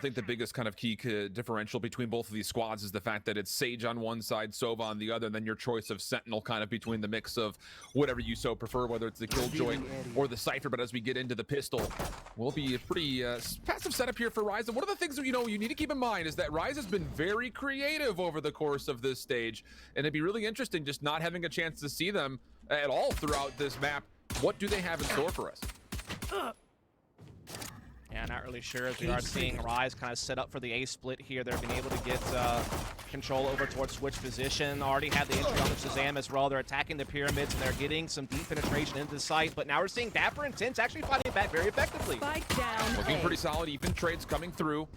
I think the biggest kind of key differential between both of these squads is the fact that it's Sage on one side, Sova on the other, and then your choice of Sentinel kind of between the mix of whatever you so prefer, whether it's the Killjoy or the Cypher. But as we get into the pistol, will be a pretty passive setup here for Rise. And one of the things that, you need to keep in mind is that Rise has been very creative over the course of this stage, and it'd be really interesting just not having a chance to see them at all throughout this map. What do they have in store for us? Yeah, not really sure, as we are seeing Rise kind of set up for the A split here. They're being able to get control over towards switch position. Already had the entry on the Shazam as well. They're attacking the pyramids, and they're getting some deep penetration into the site. But now we're seeing Dapper and Tints actually fighting back very effectively. Looking pretty solid. Even trades coming through.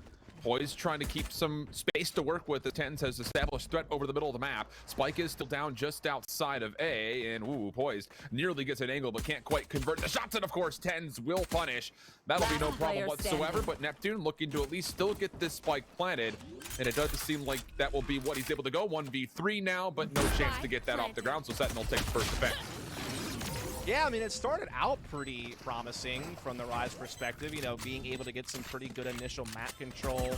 Poise trying to keep some space to work with. The Tens has established threat over the middle of the map. Spike is still down just outside of A, and Poised nearly gets an angle, but can't quite convert the shots. And of course, Tens will punish. That'll be no problem whatsoever, but Neptune looking to at least still get this spike planted, and it doesn't seem like that will be what he's able to go. 1v3 now, but no chance to get that off the ground, so Sentinel takes first effect. Yeah, I mean, it started out pretty promising from the Rise perspective, being able to get some pretty good initial map control,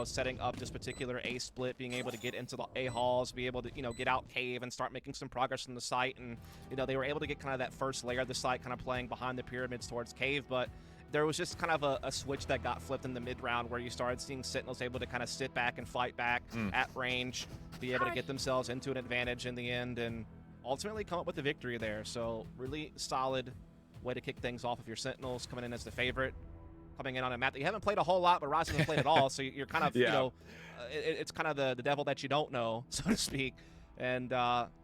setting up this particular A split, being able to get into the A halls, be able to, get out cave and start making some progress from the site. And, they were able to get kind of that first layer of the site kind of playing behind the pyramids towards cave, but there was just kind of a switch that got flipped in the mid-round where you started seeing Sentinels able to kind of sit back and fight back at range, be able to get themselves into an advantage in the end, and ultimately come up with the victory there. So really solid way to kick things off if your Sentinels coming in as the favorite, coming in on a map that you haven't played a whole lot, but Rise hasn't played at all. So you're kind of, it's kind of the devil that you don't know, so to speak. And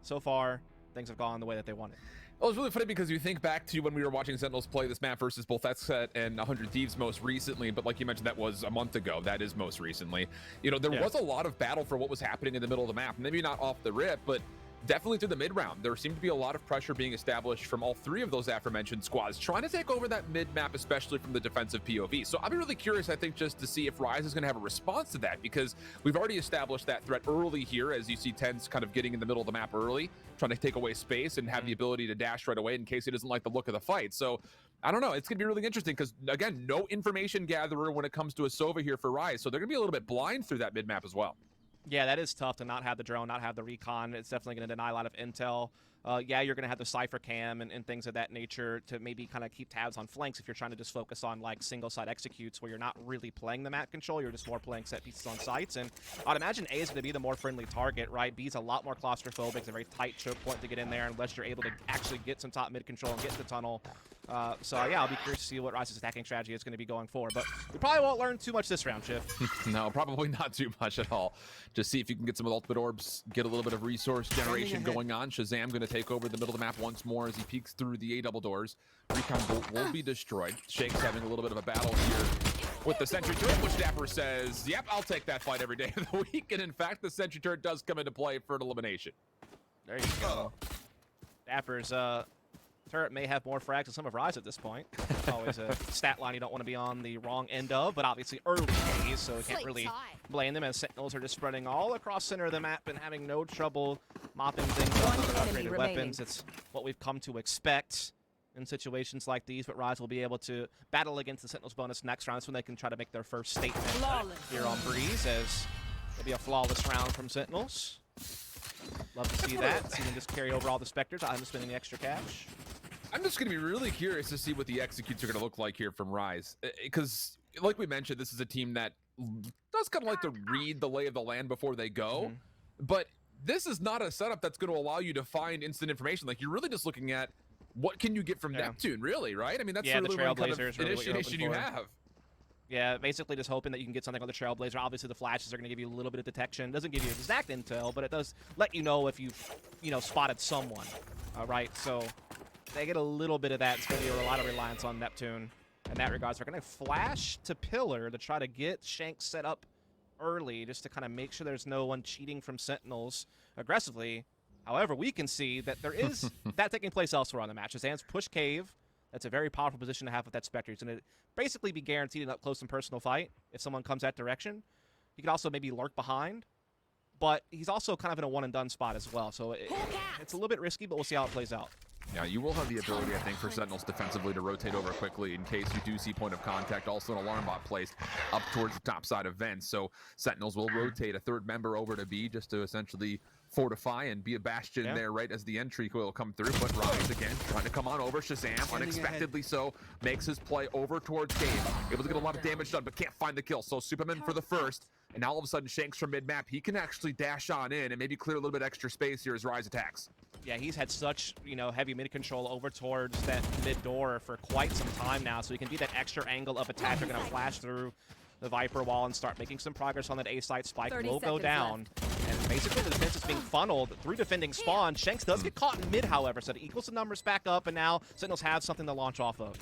so far, things have gone the way that they wanted. Well, it's really funny because you think back to when we were watching Sentinels play this map versus both Xset and 100 Thieves most recently, but like you mentioned, that was a month ago. That is most recently. There was a lot of battle for what was happening in the middle of the map. Maybe not off the rip, but definitely through the mid-round. There seemed to be a lot of pressure being established from all three of those aforementioned squads, trying to take over that mid-map, especially from the defensive POV. So I'll be really curious, I think, just to see if Rise is going to have a response to that, because we've already established that threat early here, as you see Tens kind of getting in the middle of the map early, trying to take away space and have the ability to dash right away in case he doesn't like the look of the fight. So I don't know. It's going to be really interesting because, again, no information gatherer when it comes to a Sova here for Rise. So they're going to be a little bit blind through that mid-map as well. Yeah, that is tough to not have the drone, not have the recon. It's definitely going to deny a lot of intel. Yeah, you're going to have the Cypher cam and things of that nature to maybe kind of keep tabs on flanks if you're trying to just focus on like single side executes where you're not really playing the map control. You're just more playing set pieces on sites. And I'd imagine A is going to be the more friendly target, right? B's a lot more claustrophobic. It's a very tight choke point to get in there unless you're able to actually get some top mid control and get to the tunnel. So yeah, I'll be curious to see what Rise's attacking strategy is going to be going forward. But we probably won't learn too much this round, Shift. No, probably not too much at all. Just see if you can get some ultimate orbs, get a little bit of resource generation going on. Shazam going to take over the middle of the map once more as he peeks through the A double doors. Recon Bolt will be destroyed. Shake's having a little bit of a battle here with the Sentry Turret, which Dapper says, yep, I'll take that fight every day of the week. And in fact, the Sentry Turret does come into play for an elimination. There you go. Dapper's turret may have more frags than some of Rise at this point. Always a stat line you don't want to be on the wrong end of, but obviously early days, so we can't really blame them as Sentinels are just spreading all across center of the map and having no trouble mopping things up with upgraded weapons. It's what we've come to expect in situations like these, but Rise will be able to battle against the Sentinels bonus next round. That's when they can try to make their first statement here on Breeze, as it'll be a flawless round from Sentinels. Love to see that. See them just carry over all the Spectres. I'm just spending the extra cash. I'm just going to be really curious to see what the executes are going to look like here from Rise. Because, like we mentioned, this is a team that does kind of like to read the lay of the land before they go. But this is not a setup that's going to allow you to find instant information. Like, you're really just looking at what can you get from Neptune, really, right? I mean, that's really the kind of initiation you have. Yeah, basically just hoping that you can get something on the Trailblazer. Obviously, the flashes are going to give you a little bit of detection. It doesn't give you exact intel, but it does let you know if you've, spotted someone. Right, so they get a little bit of that. It's going to be a lot of reliance on Neptune in that regard. So they're going to flash to Pillar to try to get Shank set up early just to kind of make sure there's no one cheating from Sentinels aggressively. However, we can see that there is that taking place elsewhere on the match. As Ants push Cave, that's a very powerful position to have with that Spectre. It's going to basically be guaranteed an up-close and personal fight if someone comes that direction. He could also maybe lurk behind, but he's also kind of in a one-and-done spot as well. So it's a little bit risky, but we'll see how it plays out. Yeah, you will have the ability, I think, for Sentinels defensively to rotate over quickly in case you do see point of contact. Also, an alarm bot placed up towards the top side of vents. So Sentinels will rotate a third member over to B just to essentially fortify and be a bastion there right as the entry will come through. But Rise again trying to come on over. Shazam, unexpectedly so, makes his play over towards Gabe. Able to get a lot of damage done, but can't find the kill. So Superman for the first. And now all of a sudden, Shanks from mid-map, he can actually dash on in and maybe clear a little bit extra space here as Rise attacks. Yeah, he's had such, heavy mid control over towards that mid door for quite some time now, so he can be that extra angle of attack. They're going to flash through the Viper wall and start making some progress on that A site. Spike will go down. And basically the defense is being funneled through defending spawn. Shanks does get caught in mid, however, so it equals the numbers back up, and now Sentinels have something to launch off of.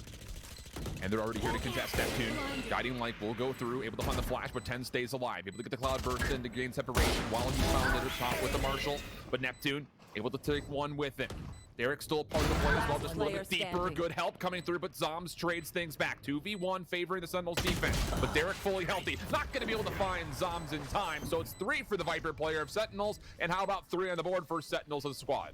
And they're already here to contest Neptune. Guiding Light will go through, able to find the flash, but 10 stays alive. Able to get the Cloud Burst in to gain separation while he's found at the top with the Marshal. But Neptune able to take one with him. Derek's still a part of the play as well, just a little bit deeper. Good help coming through, but Zombs trades things back. 2v1 favoring the Sentinels defense, but Derek fully healthy. Not going to be able to find Zombs in time, so it's 3 for the Viper player of Sentinels, and how about 3 on the board for Sentinels as a squad?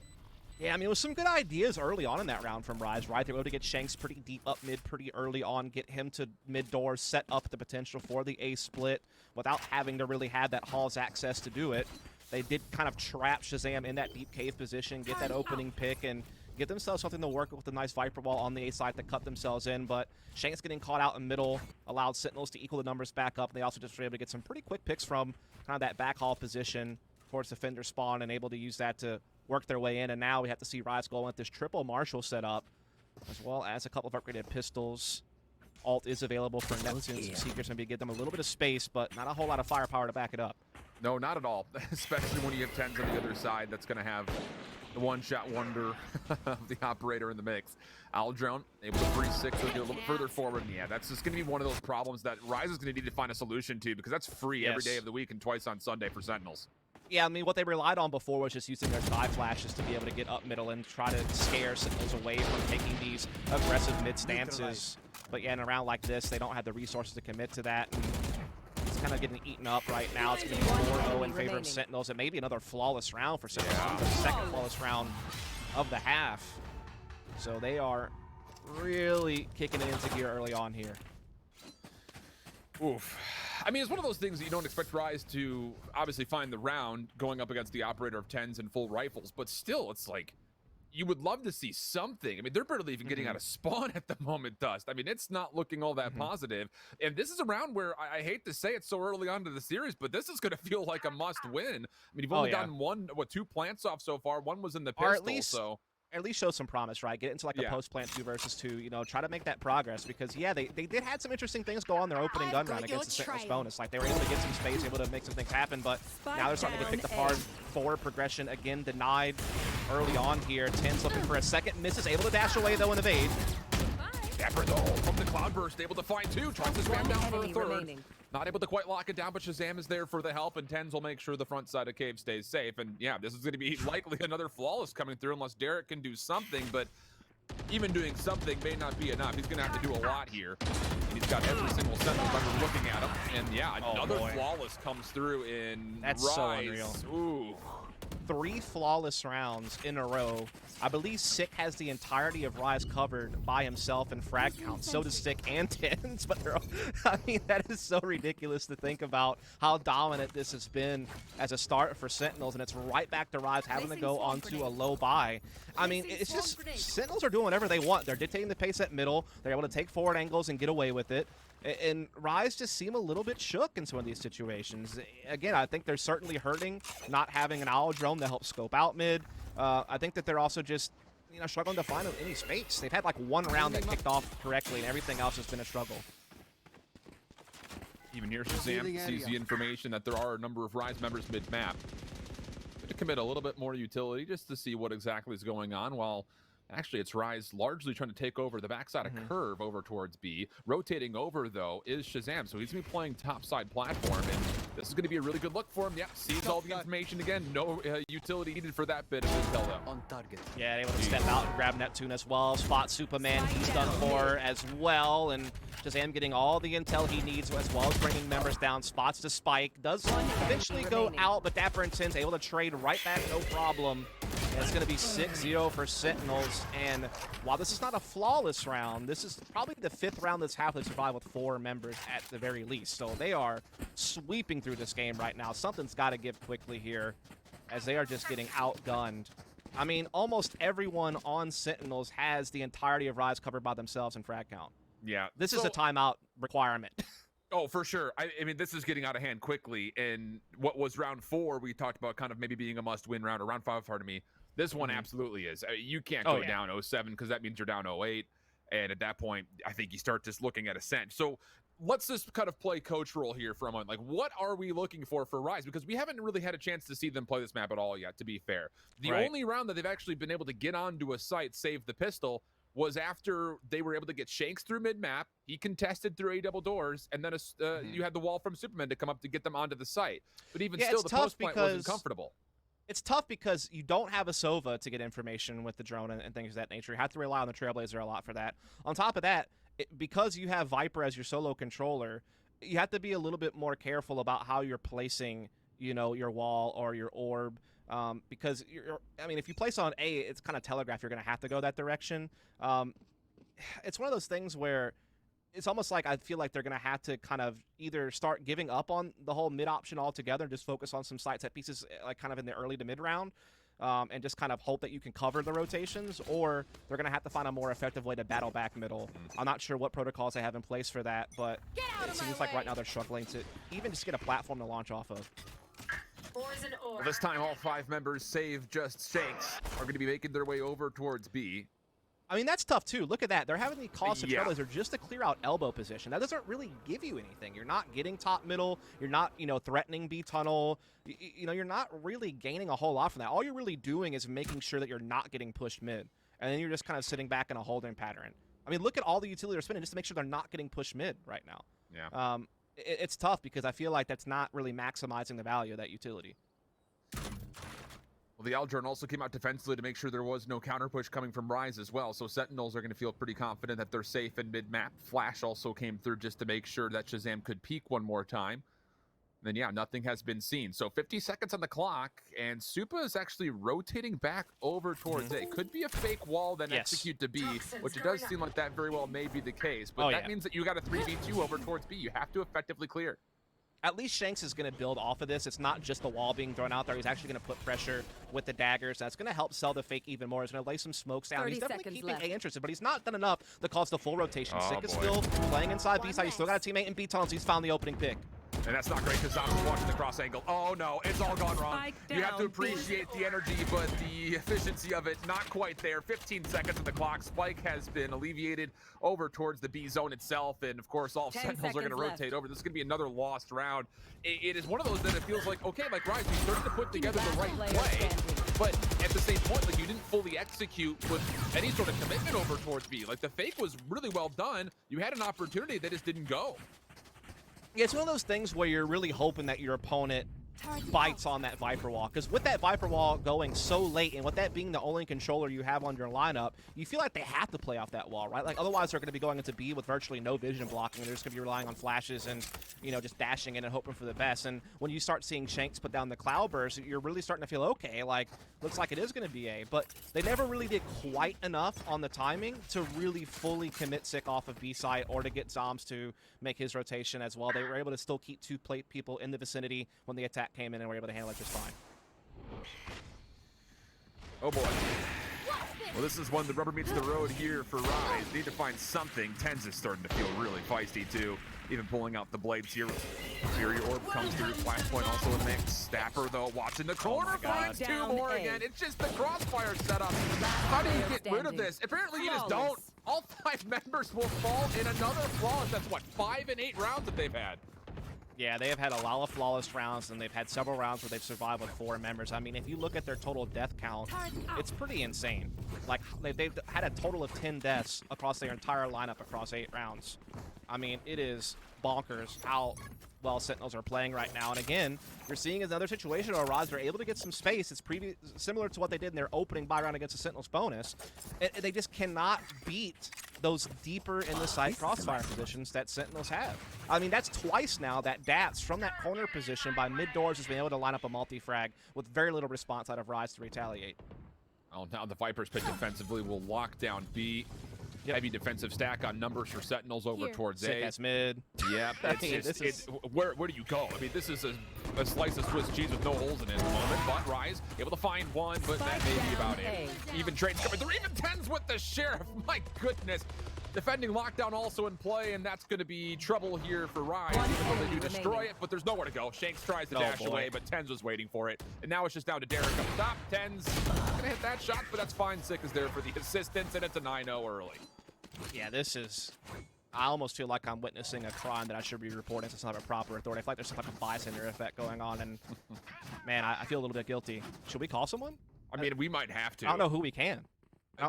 Yeah, I mean, it was some good ideas early on in that round from Rise, right? They were able to get Shanks pretty deep up mid pretty early on, get him to mid doors, set up the potential for the A split without having to really have that Hall's access to do it. They did kind of trap Shazam in that deep cave position, get that opening pick, and give themselves something to work with a nice Viper wall on the A side to cut themselves in. But Shanks getting caught out in middle allowed Sentinels to equal the numbers back up. And they also just were able to get some pretty quick picks from kind of that back hall position towards defender spawn and able to use that to work their way in. And now we have to see Rise go with this triple Marshal setup, as well as a couple of upgraded pistols. Alt is available for Neptune. Some Seekers maybe give them a little bit of space, but not a whole lot of firepower to back it up. No, not at all. Especially when you have 10s on the other side. That's going to have the one-shot wonder of the operator in the mix. Aldrone able to free 6 so get a little bit further forward. And yeah, that's just going to be one of those problems that Rise is going to need to find a solution to, because that's free every day of the week and twice on Sunday for Sentinels. Yeah, I mean, what they relied on before was just using their sky flashes to be able to get up middle and try to scare Sentinels away from taking these aggressive mid stances. But yeah, in a round like this, they don't have the resources to commit to that. And it's kind of getting eaten up right now. It's going to be 4-0 in favor of Sentinels, and maybe another flawless round for Sentinels. The second flawless round of the half. So they are really kicking it into gear early on here. Oof. I mean, it's one of those things that you don't expect Rise to obviously find the round going up against the operator of 10s and full rifles, but still, it's like, you would love to see something. I mean, they're barely even getting out of spawn at the moment, Dust. I mean, it's not looking all that positive. And this is a round where I hate to say it so early on to the series, but this is going to feel like a must win. I mean, you've only gotten 2 plants off so far. One was in the pistol, at least show some promise, right? Get into like a post-plant 2 versus 2, try to make that progress, because yeah, they did had some interesting things go on their opening gun round against the Sentinels bonus. Like, they were able to get some space, able to make some things happen, but now they're starting to get picked apart. Forward progression again denied early on here. 10's looking for a second, misses, able to dash away though and evade. Dapper though from the Cloud Burst, able to find 2, tries to spam down for a third. Not able to quite lock it down, but Shazam is there for the help, and 10s will make sure the front side of Cave stays safe. And yeah, this is going to be likely another flawless coming through unless Derek can do something, but even doing something may not be enough. He's going to have to do a lot here. And he's got every single Sentinel member looking at him. And yeah, another flawless comes through in Rise. So unreal. Ooh. 3 flawless rounds in a row. I believe Sick has the entirety of Rise covered by himself in frag count. So does Sick and 10s, but I mean, that is so ridiculous to think about how dominant this has been as a start for Sentinels, and it's right back to Rise having to go onto a low buy. I mean, it's just Sentinels are doing whatever they want. They're dictating the pace at middle. They're able to take forward angles and get away with it. And Rise just seem a little bit shook in some of these situations. Again, I think they're certainly hurting not having an owl drone to help scope out mid. I think that they're also just, struggling to find any space. They've had like 1 round that kicked off correctly, and everything else has been a struggle. Even here, Shazam sees the information that there are a number of Rise members mid-map. Going to commit a little bit more utility just to see what exactly is going on, while actually it's Rise largely trying to take over the backside of Curve over towards B. Rotating over, though, is Shazam, so he's going to be playing topside platform, and this is going to be a really good look for him. Yeah, sees all the information again. No utility needed for that bit of intel, though. On target. Yeah, able to step out and grab Neptune as well. Spot Superman, he's done for as well, and Shazam getting all the intel he needs, as well as bringing members down. Spots to Spike, does eventually go out, but Dapper and 10's able to trade right back, no problem. And it's going to be 6-0 for Sentinels. And while this is not a flawless round, this is probably the 5th round that's half they survived with 4 members at the very least. So they are sweeping through this game right now. Something's got to give quickly here as they are just getting outgunned. I mean, almost everyone on Sentinels has the entirety of Rise covered by themselves in frag count. Yeah. This is a timeout requirement. Oh, for sure. I mean, this is getting out of hand quickly. And what was round 4, we talked about kind of maybe being a must-win round, or round 5, pardon me. This one absolutely is. I mean, you can't go down 0-7 because that means you're down 0-8. And at that point, I think you start just looking at Ascent. So let's just kind of play coach role here for a moment. Like, what are we looking for Rise? Because we haven't really had a chance to see them play this map at all yet, to be fair. The only round that they've actually been able to get onto a site, save the pistol, was after they were able to get Shanks through mid-map. He contested through A double doors, and then you had the wall from Superman to come up to get them onto the site. But even still, the post point wasn't comfortable. It's tough because you don't have a Sova to get information with the drone and things of that nature. You have to rely on the Trailblazer a lot for that. On top of that, because you have Viper as your solo controller, you have to be a little bit more careful about how you're placing, you know, your wall or your orb. Because I mean, if you place on A, it's kind of telegraphed you're going to have to go that direction. It's one of those things where it's almost like I feel like they're going to have to kind of either start giving up on the whole mid option altogether and just focus on some side set pieces, like kind of in the early to mid round, and just kind of hope that you can cover the rotations, or they're going to have to find a more effective way to battle back middle. I'm not sure what protocols they have in place for that, but it seems like right now they're struggling to even just get a platform to launch off of. Well, this time, all 5 members, save just Shanks, are going to be making their way over towards B. I mean, that's tough, too. Look at that. They're having the cost of Trailblazer just to clear out elbow position. That doesn't really give you anything. You're not getting top middle. You're not, you know, threatening B tunnel. You know, you're not really gaining a whole lot from that. All you're really doing is making sure that you're not getting pushed mid. And then you're just kind of sitting back in a holding pattern. I mean, look at all the utility they're spending just to make sure they're not getting pushed mid right now. Yeah. It's tough because I feel like that's not really maximizing the value of that utility. Well, the Aldrin also came out defensively to make sure there was no counter push coming from Rise as well. So Sentinels are going to feel pretty confident that they're safe in mid-map. Flash also came through just to make sure that Shazam could peek one more time. Then, yeah, nothing has been seen. So 50 seconds on the clock, and Supa is actually rotating back over towards A. Could be a fake wall, then execute to B, which it does seem like that very well may be the case. But that means that you got a 3v2 over towards B. You have to effectively clear. At least Shanks is going to build off of this. It's not just the wall being thrown out there. He's actually going to put pressure with the daggers. That's going to help sell the fake even more. He's going to lay some smokes down. He's definitely keeping A interested, but he's not done enough to cause the full rotation. Sick is still playing inside B side. He's still got a teammate in B tunnels. He's found the opening pick. And that's not great because Zom's watching the cross angle. Oh no, it's all gone wrong. You have to appreciate the energy, but the efficiency of it, not quite there. 15 seconds on the clock. Spike has been alleviated over towards the B zone itself. And of course, all Sentinels are going to rotate over. This is going to be another lost round. It is one of those that it feels like, okay, like Rise, we started to put together the right play, but at the same point, like you didn't fully execute with any sort of commitment over towards B. Like the fake was really well done. You had an opportunity that just didn't go. Yeah, it's one of those things where you're really hoping that your opponent bites on that Viper wall, because with that Viper wall going so late and with that being the only controller you have on your lineup, you feel like they have to play off that wall, right? Like otherwise they're going to be going into B with virtually no vision blocking, and they're just going to be relying on flashes and, you know, just dashing in and hoping for the best. And when you start seeing Shanks put down the cloud burst, you're really starting to feel okay, like looks like it is going to be A, but they never really did quite enough on the timing to really fully commit Sick off of B side or to get Zoms to make his rotation as well. They were able to still keep 2 plate people in the vicinity when the attack came in and were able to handle it just fine. Oh boy. Well, this is when the rubber meets the road here for Rise. Need to find something. Tens is starting to feel really feisty too. Even pulling out the blades here. Fury Orb comes through. Flashpoint also in the mix. Stapper though, watching the corner. Finds 2 more again. It's just the crossfire setup. How do you get rid of this? Apparently you just don't. All 5 members will fall in another flawless. That's what, 5 and 8 rounds that they've had. Yeah, they have had a lot of flawless rounds, and they've had several rounds where they've survived with 4 members. I mean, if you look at their total death count, it's pretty insane. Like, they've had a total of 10 deaths across their entire lineup across 8 rounds. I mean, it is bonkers how well Sentinels are playing right now. And again, you're seeing another situation where Rise are able to get some space. It's similar to what they did in their opening buy round against the Sentinels bonus. They just cannot beat those deeper in the site crossfire positions that Sentinels have. I mean, that's twice now that Dats from that corner position by mid doors has been able to line up a multi-frag with very little response out of Rise to retaliate. Oh, now the Viper's pit defensively will lock down B. Yep. Heavy defensive stack on numbers for Sentinels over towards Sick A. as mid. Yep, where do you go? I mean, this is a slice of Swiss cheese with no holes in it at the moment. But Rise able to find one, but that may be about it. Even trades coming through, even 10s with the Sheriff. My goodness. Defending lockdown also in play, and that's going to be trouble here for Rise. Even though they do destroy it, but there's nowhere to go. Shanks tries to dash away, but Tens was waiting for it. And now it's just down to Derek up top. Tens gonna hit that shot, but that's fine. Sick is there for the assistance, and it's a 9-0 early. Yeah, this is... I almost feel like I'm witnessing a crime that I should be reporting since I have a proper authority. I feel like there's some type of bystander effect going on, and man, I feel a little bit guilty. Should we call someone? I mean, we might have to. I don't know who we can.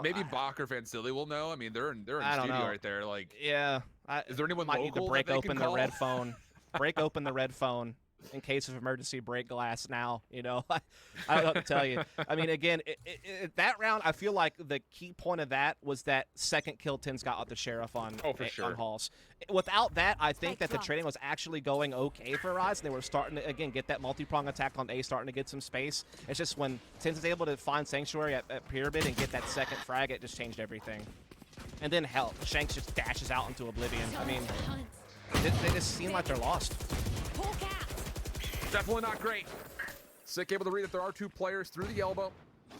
Maybe Bach or Vansili will know. I mean, they're in studio right there. Like, yeah. Is there anyone might local need to break open the call? red phone. Break open the red phone in case of emergency. Break glass now. You know, I don't know what to tell you. I mean, again, that round, I feel like the key point of that was that second kill Tins got out the Sheriff on on Halls. Without that, I think that the trading was actually going okay for Rise. They were starting to, again, get that multi-prong attack on A, starting to get some space. It's just when Tins is able to find Sanctuary at Pyramid and get that second frag, it just changed everything. And then, hell, Shanks just dashes out into Oblivion. I mean, they just seem like they're lost. Definitely not great. Sick able to read that there are two players through the elbow.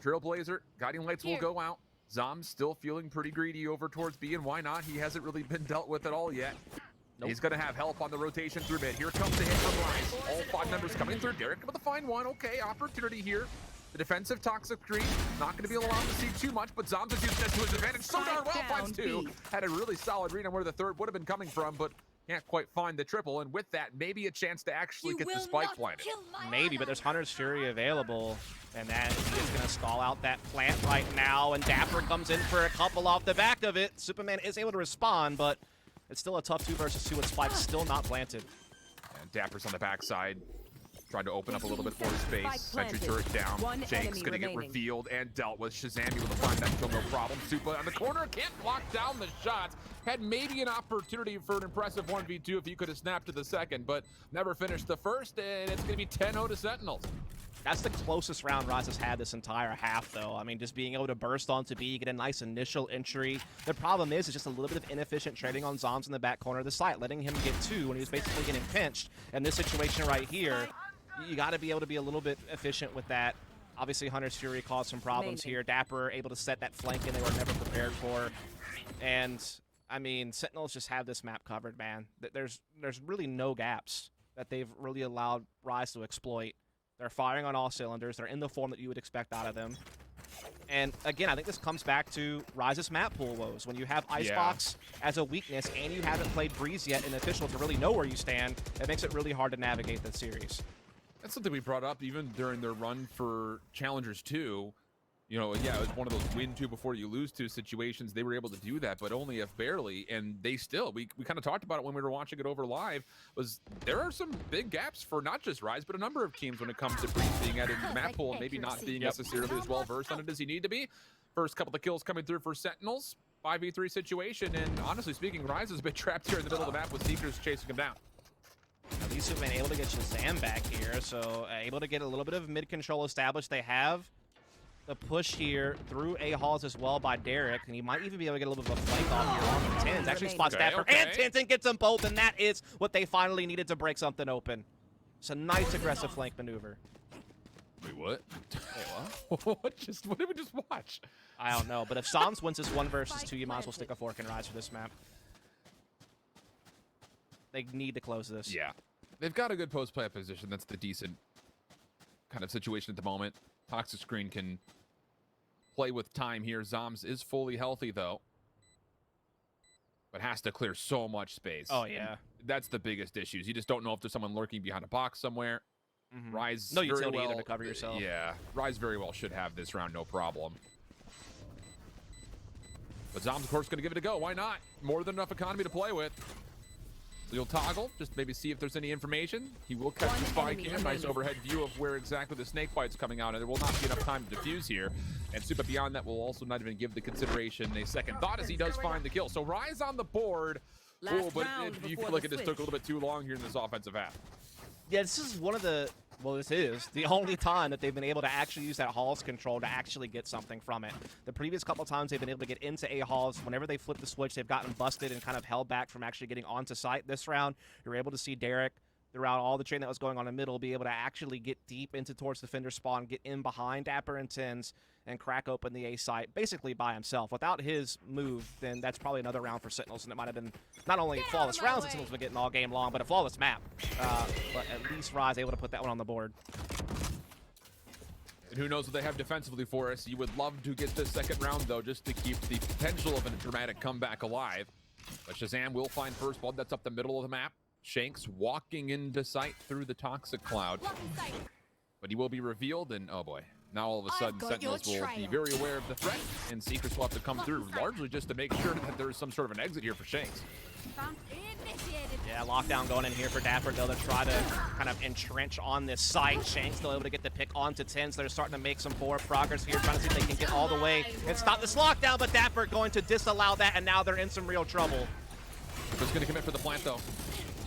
Trailblazer, Guiding Lights will go out. Zom's still feeling pretty greedy over towards B, and why not? He hasn't really been dealt with at all yet. Nope. He's going to have help on the rotation through mid. Here comes the hit from Rise. All 5 members coming through. Derek able to find one. Okay, opportunity here. The defensive Toxic Screen, not going to be allowed to see too much, but Zoms is using this to his advantage so darn well. Finds 2. Had a really solid read on where the third would have been coming from, but can't quite find the triple, and with that, maybe a chance to actually get the spike planted. Maybe, but there's Hunter's Fury available, and then he is going to stall out that plant right now, and Dapper comes in for a couple off the back of it. Superman is able to respond, but it's still a tough 2 versus 2, and Spike's still not planted. And Dapper's on the backside, trying to open up a little bit more space. Sentry turret down. Jake's going to get revealed and dealt with. Shazam able to find that kill, no problem. Supa on the corner, can't block down the shots. Had maybe an opportunity for an impressive 1v2 if he could have snapped to the second, but never finished the first, and it's going to be 10-0 to Sentinels. That's the closest round Rise has had this entire half, though. I mean, just being able to burst onto B, get a nice initial entry. The problem is, it's just a little bit of inefficient trading on Zoms in the back corner of the site, letting him get 2 when he was basically getting pinched. And this situation right here, you got to be able to be a little bit efficient with that. Obviously, Hunter's Fury caused some problems here. Dapper able to set that flank in they were never prepared for. And, I mean, Sentinels just have this map covered, man. There's really no gaps that they've really allowed Rise to exploit. They're firing on all cylinders. They're in the form that you would expect out of them. And, again, I think this comes back to Rise's map pool woes. When you have Icebox as a weakness and you haven't played Breeze yet in Official to really know where you stand, it makes it really hard to navigate the series. That's something we brought up even during their run for Challengers 2. You know, yeah, it was one of those win 2 before you lose 2 situations. They were able to do that, but only if barely. And they still, we kind of talked about it when we were watching it over live, was there are some big gaps for not just Rise, but a number of teams when it comes to Breeze being added in the map pool and maybe not being necessarily as well versed on it as you need to be. First couple of kills coming through for Sentinels. 5v3 situation, and honestly speaking, Rise is a bit trapped here in the middle of the map with Seekers chasing him down. At least have been able to get Shazam back here, so able to get a little bit of mid-control established. They have the push here through A halls as well by Derek, and he might even be able to get a little bit of a flank off here on the Tins. Actually spots Dapper and Tins and gets them both, and that is what they finally needed to break something open. It's a nice aggressive flank maneuver. Wait, what? Wait, what? What did we just watch? I don't know, but if Psalms wins this 1 versus 2, you might as well stick a fork in Rise for this map. They need to close this. Yeah. They've got a good post-plant position. That's the decent kind of situation at the moment. Toxic Screen can play with time here. Zoms is fully healthy, though. But has to clear so much space. Oh, yeah. That's the biggest issue. You just don't know if there's someone lurking behind a box somewhere. Rise no utility either to cover yourself. Yeah. Rise very well should have this round, no problem. But Zoms, of course, going to give it a go. Why not? More than enough economy to play with. So you'll toggle, just maybe see if there's any information. He will catch the spike here. Nice overhead view of where exactly the snake bite's coming out, and there will not be enough time to defuse here. And Supa beyond that will also not even give the consideration a second thought as he does find the kill. So Rise on the board. Cool, but you feel like it just took a little bit too long here in this offensive half. Yeah, this is one of the Well, this is the only time that they've been able to actually use that Halls control to actually get something from it. The previous couple of times they've been able to get into A Halls, whenever they flip the switch, they've gotten busted and kind of held back from actually getting onto site. This round, you're able to see Derek, throughout all the train that was going on in the middle, be able to actually get deep into towards defender spawn, get in behind Dapper and Tins, and crack open the A site basically by himself. Without his move, then that's probably another round for Sentinels, and it might have been not only flawless rounds that Sentinels been getting all game long, but a flawless map. But at least Rise able to put that one on the board. And who knows what they have defensively for us. You would love to get this second round, though, just to keep the potential of a dramatic comeback alive. But Shazam will find first blood. That's up the middle of the map. Shanks walking into sight through the toxic cloud. But he will be revealed, and oh boy. Now all of a sudden, Sentinels will be very aware of the threat, and Seekers will have to come through, largely just to make sure that there is some sort of an exit here for Shanks. Yeah, lockdown going in here for Dapper, though, to try to kind of entrench on this site. Shanks still able to get the pick onto Tins. They're starting to make some forward progress here, trying to see if they can get all the way and stop this lockdown, but Dapper going to disallow that, and now they're in some real trouble. Just going to commit for the plant, though.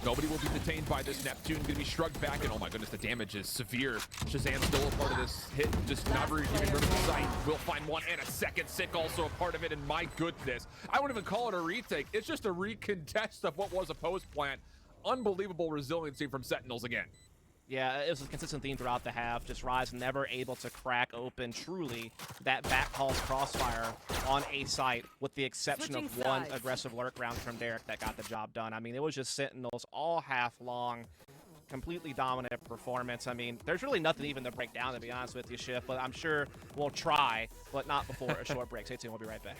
Nobody will be detained by this. Neptune going to be shrugged back, and oh my goodness, the damage is severe. Shazam still a part of this hit, just never even rid of the sight. We'll find one, and a second Sick also a part of it, and my goodness. I wouldn't even call it a retake. It's just a recontest of what was a post-plant. Unbelievable resiliency from Sentinels again. Yeah, it was a consistent theme throughout the half. Just Rise never able to crack open truly that back Hall's crossfire on a site, with the exception of one aggressive lurk round from Derek that got the job done. I mean, it was just Sentinels all half long, completely dominant performance. I mean, there's really nothing even to break down, to be honest with you, Schiff, but I'm sure we'll try, but not before a short break. Stay tuned, we'll be right back.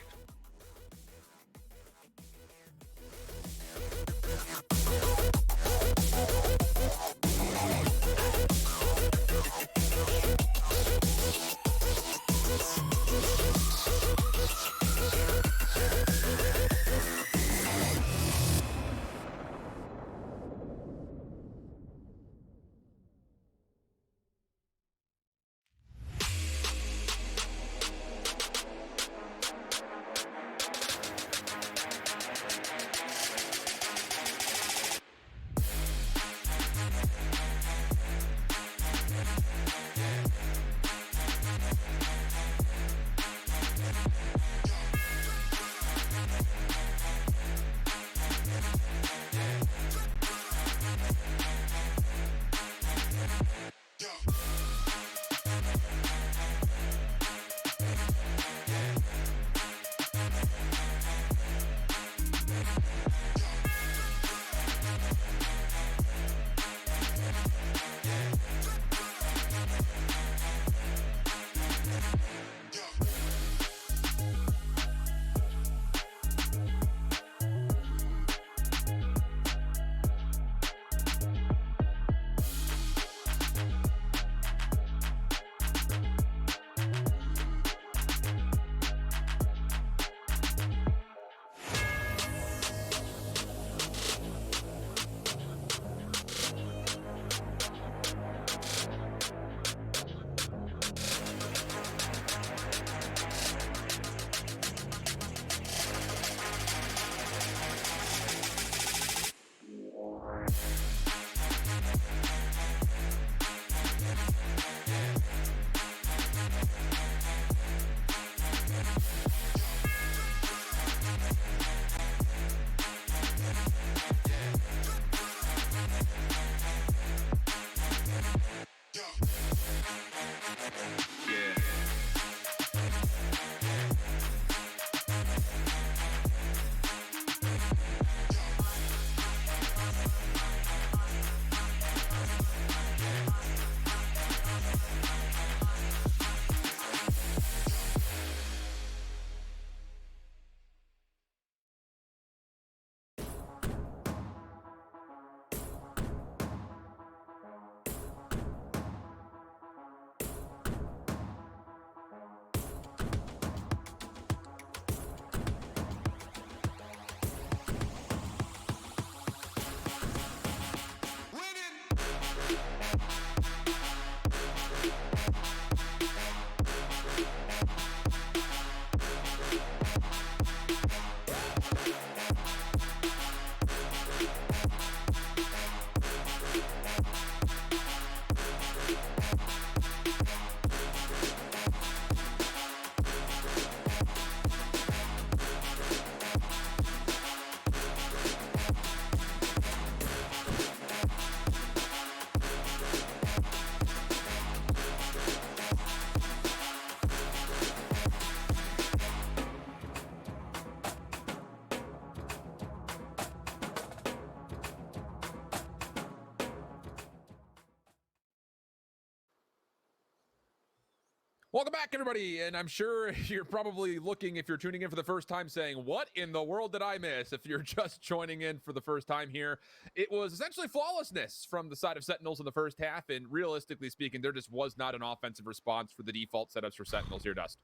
Welcome back, everybody, and I'm sure you're probably looking, if you're tuning in for the first time, saying, what in the world did I miss? If you're just joining in for the first time here, it was essentially flawlessness from the side of Sentinels in the first half, and realistically speaking, there just was not an offensive response for the default setups for Sentinels here, Dust.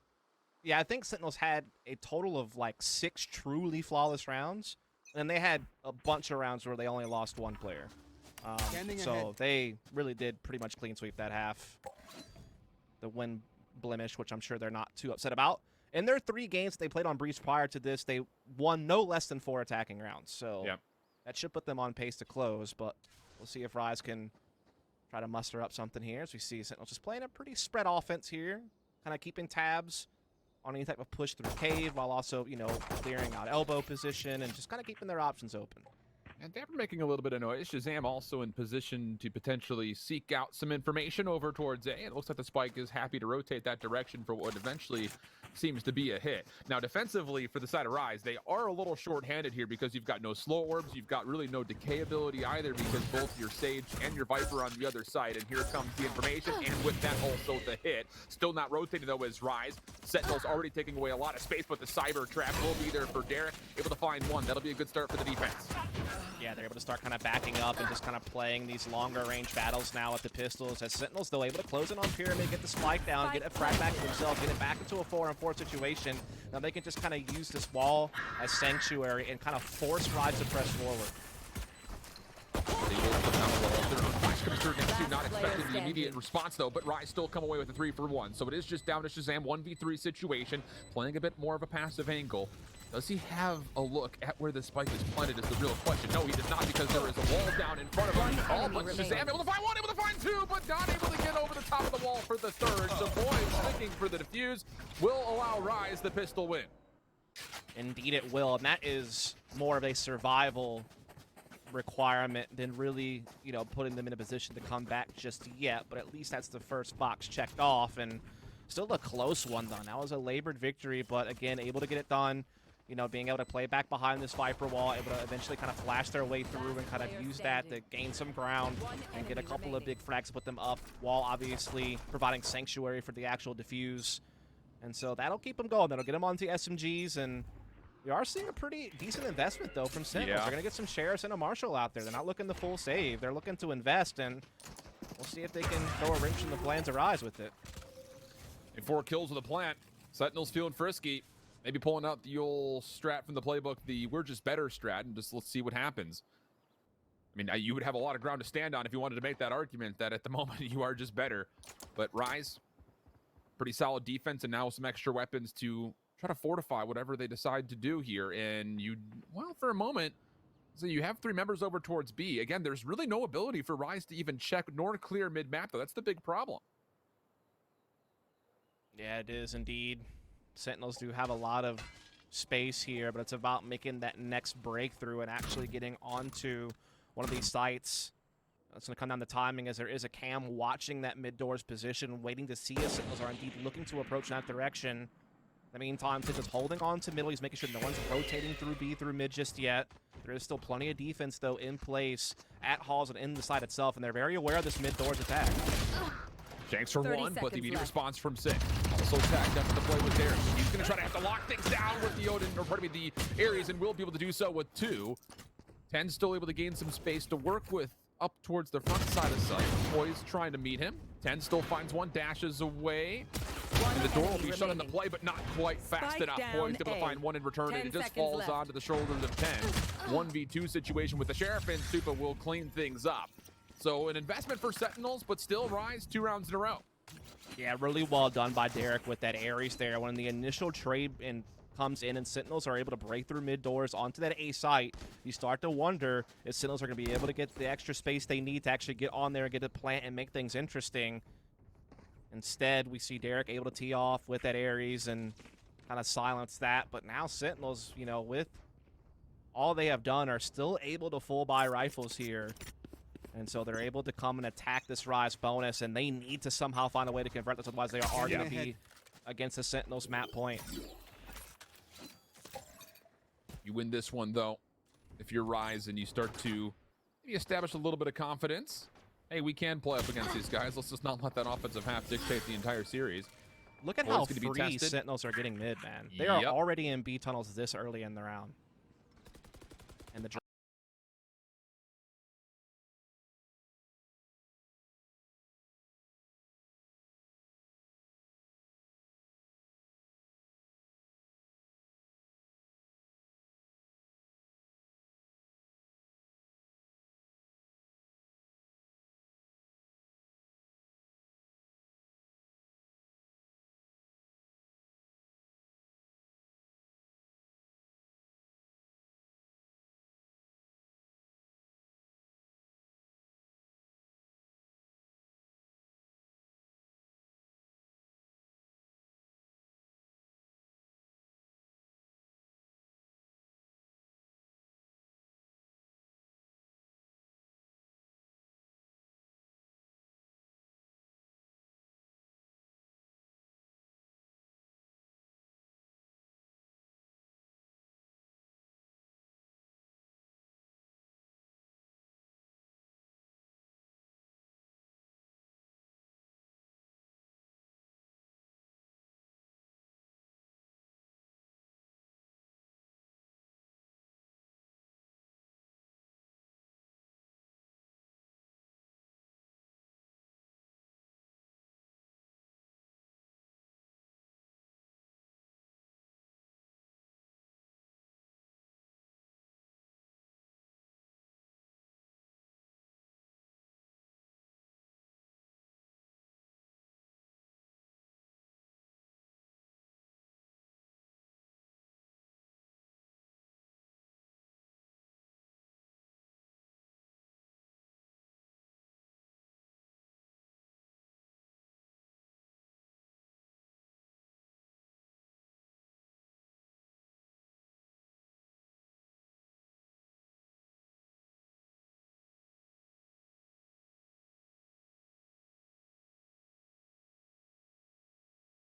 Yeah, I think Sentinels had a total of like 6 truly flawless rounds, and they had a bunch of rounds where they only lost 1 player. So they really did pretty much clean sweep that half. The win blemish, which I'm sure they're not too upset about. In their 3 games they played on Breeze prior to this, they won no less than 4 attacking rounds. So that should put them on pace to close, but we'll see if Rise can try to muster up something here. As we see Sentinels just playing a pretty spread offense here, kind of keeping tabs on any type of push through cave while also, you know, clearing out elbow position and just kind of keeping their options open. And they're making a little bit of noise. Shazam also in position to potentially seek out some information over towards A. It looks like the Spike is happy to rotate that direction for what eventually seems to be a hit. Now, defensively for the side of Rise, they are a little short-handed here because you've got no slow orbs. You've got really no decay ability either because both your Sage and your Viper on the other side. And here comes the information, and with that also the hit. Still not rotating, though, as Rise. Sentinel's already taking away a lot of space, but the Cyber Trap will be there for Derek. Able to find one. That'll be a good start for the defense. Yeah, they're able to start kind of backing up and just kind of playing these longer range battles now with the pistols. As Sentinels, though, able to close in on Pyramid, get the spike down, get a frag back to themselves, get it back into a 4-on-4 situation. Now they can just kind of use this wall as sanctuary and kind of force Rise to press forward. Not expecting the immediate response, though, but Rise still come away with a 3-for-1. So it is just down to Shazam, 1v3 situation, playing a bit more of a passive angle. Does he have a look at where the spike is planted is the real question. No, he does not, because there is a wall down in front of him. Oh, but Shazam able to find 1, able to find 2, but not able to get over the top of the wall for the 3rd. The boy sticking for the defuse will allow Rise the pistol win. Indeed it will, and that is more of a survival requirement than really, you know, putting them in a position to come back just yet, but at least that's the first box checked off, and still a close one done. That was a labored victory, but again, able to get it done. You know, being able to play back behind this Viper wall, able to eventually kind of flash their way through and kind of use that to gain some ground and get a couple of big frags to put them up, while obviously providing sanctuary for the actual defuse. And so that'll keep them going. That'll get them onto SMGs, and we are seeing a pretty decent investment, though, from Sentinels. They're going to get some Sheriffs and a Marshal out there. They're not looking to full save. They're looking to invest, and we'll see if they can throw a wrench in the plans of Rise with it. And 4 kills with a plant. Sentinels feeling frisky. Maybe pulling out the old strat from the playbook, the we're just better strat, and just let's see what happens. I mean, you would have a lot of ground to stand on if you wanted to make that argument that at the moment you are just better. But Rise, pretty solid defense, and now some extra weapons to try to fortify whatever they decide to do here. And you, well, for a moment, so you have 3 members over towards B. Again, there's really no ability for Rise to even check nor clear mid-map, though. That's the big problem. Yeah, it is indeed. Sentinels do have a lot of space here, but it's about making that next breakthrough and actually getting onto one of these sites. It's going to come down to timing, as there is a cam watching that mid-doors position, waiting to see if Sentinels are indeed looking to approach that direction. In the meantime, Sentinels holding on to middle. He's making sure no one's rotating through B, through mid just yet. There is still plenty of defense, though, in place at Halls and in the site itself, and they're very aware of this mid-doors attack. Shanks for 1, but the immediate response from 6. Also tagged up to the play with Derek. He's going to try to have to lock things down with the Odin, or pardon me, the Ares, and will be able to do so with 2. 10 still able to gain some space to work with up towards the front side of sight. Poise trying to meet him. 10 still finds 1, dashes away. And the door will be shut into play, but not quite fast enough. Poise able to find 1 in return, and it just falls onto the shoulders of 10. 1v2 situation with the Sheriff, and Supa will clean things up. So an investment for Sentinels, but still Rise 2 rounds in a row. Yeah, really well done by Derek with that Ares there. When the initial trade comes in and Sentinels are able to break through mid doors onto that A site, you start to wonder if Sentinels are going to be able to get the extra space they need to actually get on there and get a plant and make things interesting. Instead, we see Derek able to tee off with that Ares and kind of silence that. But now Sentinels, you know, with all they have done, are still able to full buy rifles here. And so they're able to come and attack this Rise bonus, and they need to somehow find a way to convert this, otherwise they are going to be against the Sentinels map point. You win this one, though, if you're Rise and you start to maybe establish a little bit of confidence. Hey, we can play up against these guys. Let's just not let that offensive half dictate the entire series. Look at Or how it's gonna be free tested. Sentinels are getting mid, man. They are Yep. already in B tunnels this early in the round. And the